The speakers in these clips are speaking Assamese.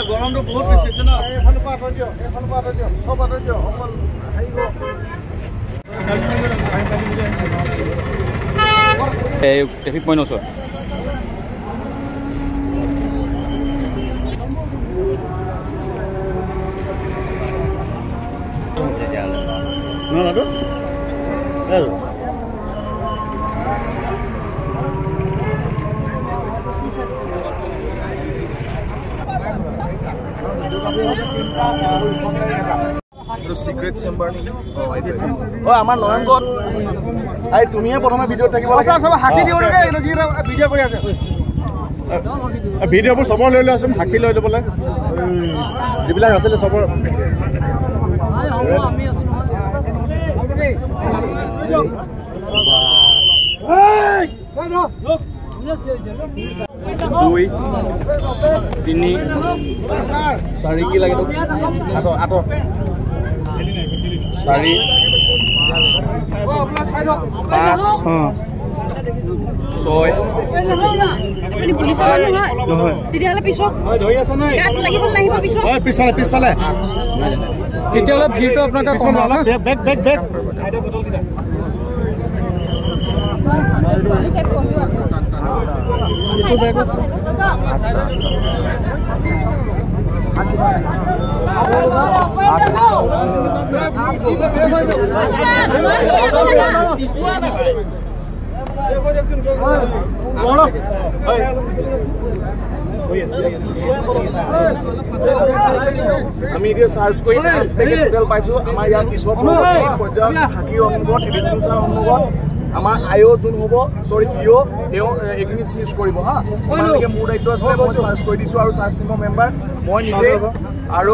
গৰমটো বহুত বেছি হৈছে ন ট্ৰেফিক পইণ্ট ওচৰত সিক্রেট চেম্বার ও আমার নয়নগত আই তুমিয়ে প্রথমে ভিডিও থাকিব লাগে সব হাকি দিও রে এলো জি ভিডিও কৰি আছে ভিডিওবোৰ সবৰ লৈ লৈ আসম হাকি লৈ লবলে যিবিলাক আছিল সবৰ আমি আছো নহয় এই 2 3 4 কি লাগে তো আটো 4 5 6 আপুনি পুলিশ নহয় তেতিয়ালে পিছত ধৰি আছে নাই কাট লাগিব নাহিব পিছত পিছফালে তেতিয়ালে ভিউটো আপোনাক কম বেক সাইডৰ বটল দিটা আমি এতিয়া সাৰ্চ কৰি টোটাল পাইছো আমাৰ ইয়াৰ পিছত পৰ্যায়ত হাকি অনুগত এডিশনাল অনুগত আমাৰ আইও যোন হ'ব সৰি ইও তেওঁ এখিনি সিজ কৰিব হা আপোনালোকে মোৰ দায়িত্ব আছে মই সাৰ্চ কৰি দিছো আৰু সাৰ্চ টিমৰ মেম্বাৰ মই নিজে আৰু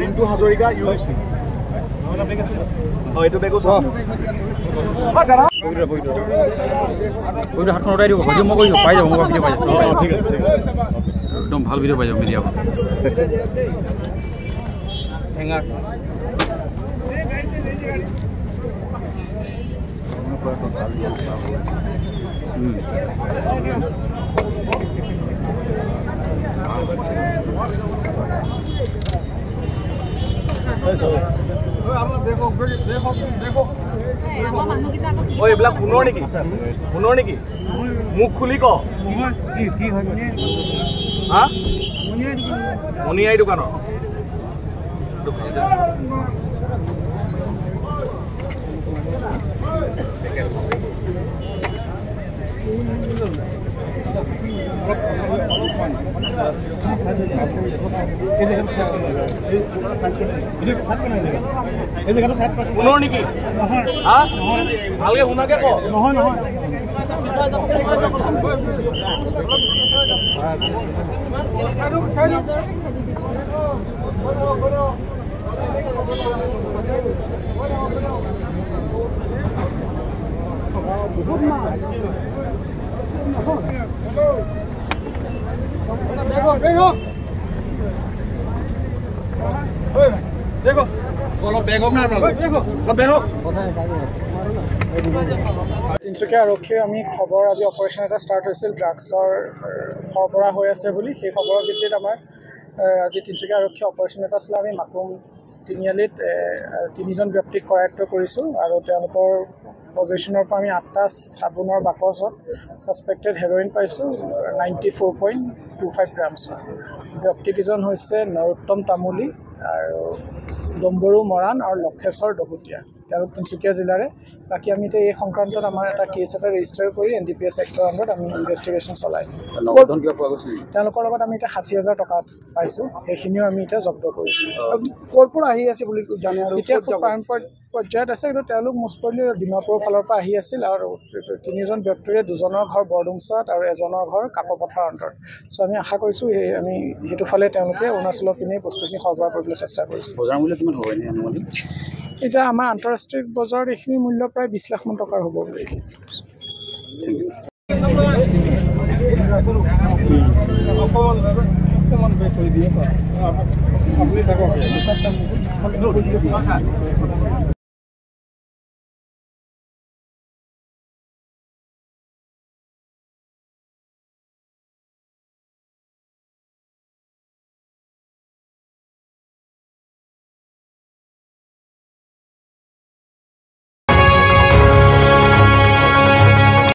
ৰিন্তু হাজৰিকা ইউনিসি এইটো বেগো সব হাতখন উঠাই দিব ভিডিও মই কৈছো পাই যাব মই ভিডিও পাই যাব ঠিক আছে একদম ভাল ভিডিও পাই যাব মিডিয়া হেঙাৰ ও এইবিলাক পুনৰ নেকি মুখ খুলি ক কি হয় হা মনিয়াই দোকানৰ পুনৰ নেকি হা ভালকে শুনাকে ক নহয় দেখো অলপ বেগ হোক না অলপ বেগ হোক তিনিচুকীয়া আৰক্ষীৰ আমি খবৰ আজি অপাৰেশ্যন এটা ষ্টাৰ্ট হৈছিল ড্ৰাগছৰ সৰবৰাহ হৈ আছে বুলি সেই খবৰৰ ভিত্তিত আমাৰ আজি তিনিচুকীয়া আৰক্ষী অপাৰেশ্যন এটা আছিলে আমি মাকুম তিনিআলিত 3জন ব্যক্তিক কৰায়ত্ব কৰিছোঁ আৰু তেওঁলোকৰ পজিশ্যনৰ পৰা আমি 8টা চাবোনৰ বাকচত ছাছপেক্টেড হেৰইন পাইছোঁ 94.25 গ্ৰামছৰ ব্যক্তিকেইজন হৈছে নৰোত্তম তামুলী আৰু ডম্বৰু মৰাণ আৰু লক্ষেশ্বৰ দহুতীয়া তেওঁলোক তিনিচুকীয়া জিলাৰে বাকী আমি এতিয়া এই সংক্ৰান্তত আমাৰ এটা কেছ এটা ৰেজিষ্টাৰ কৰি NDPS এক্টৰ আণ্ডাৰত আমি ইনভেষ্টিগেশ্যন চলাই তেওঁলোকৰ লগত আমি এতিয়া 60,000 টকা পাইছোঁ সেইখিনিও আমি এতিয়া জব্দ কৰিছোঁ ক'ৰ পৰা আহি আছে বুলি জানে আৰু এতিয়া প্ৰাইম পৰ্যায়ত আছে কিন্তু তেওঁলোক মুছপল্লী ডিমাপুৰৰ ফালৰ পৰা আহি আছিল আৰু 3জন ব্যক্তিৰে 2জনৰ ঘৰ বৰডুমচাত আৰু এজনৰ ঘৰ কাকপথাৰ অন্তৰত চ' আমি আশা কৰিছোঁ আমি সেইটো ফালে তেওঁলোকে অৰুণাচলৰ পিনে বস্তুখিনি সৰবৰাহ কৰিবলৈ চেষ্টা কৰিছোঁ বজাৰ মূল্য কিমান হ'ব এনে অনুমানি এতিয়া আমাৰ আন্তঃৰাষ্ট্ৰীয় বজাৰত এইখিনি মূল্য প্ৰায় 20 লাখ মান টকাৰ হ'ব বুলি অকমান